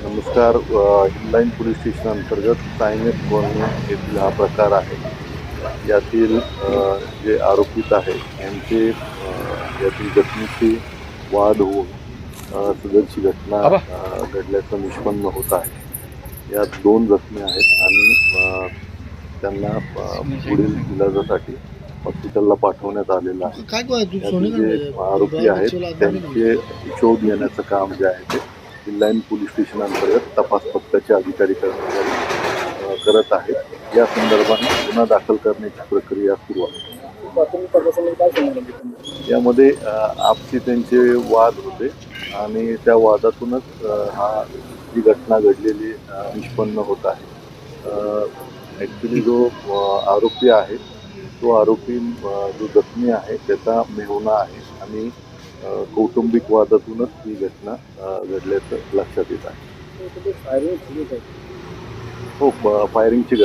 नमस्कार. हिंदलाईन police station अंतर्गत cyanate colony येथील हा प्रकार आहे. यातील जे आरोपित आहेत यांचे यातील जखमीची वाढ होऊन सदरची घटना घडल्याचं निष्पन्न होत आहे. यात 2 जखमी आहेत आणि त्यांना पुढील इलाजासाठी हॉस्पिटलला पाठवण्यात आलेलं आहे. यातील जे आरोपी आहेत त्यांचे शोध घेण्याचं काम जे आहे ते हिंदलाईन पोलीस स्टेशन अंतर्गत तपास पथकाचे अधिकारी कर्मचारी करत आहेत. या संदर्भाने गुन्हा दाखल करण्याची प्रक्रिया सुरू आहे. यामध्ये आपसी त्यांचे वाद होते आणि त्या वादातूनच ही घटना घडलेली निष्पन्न होत आहे. ॲक्च्युली जो आरोपी आहे तो आरोपी जो जखमी आहे त्याचा मेहुणा आहे आणि कौटुंबिक वादातूनच ही घटना घडल्याचं लक्षात येत आहे. हो, फायरिंगची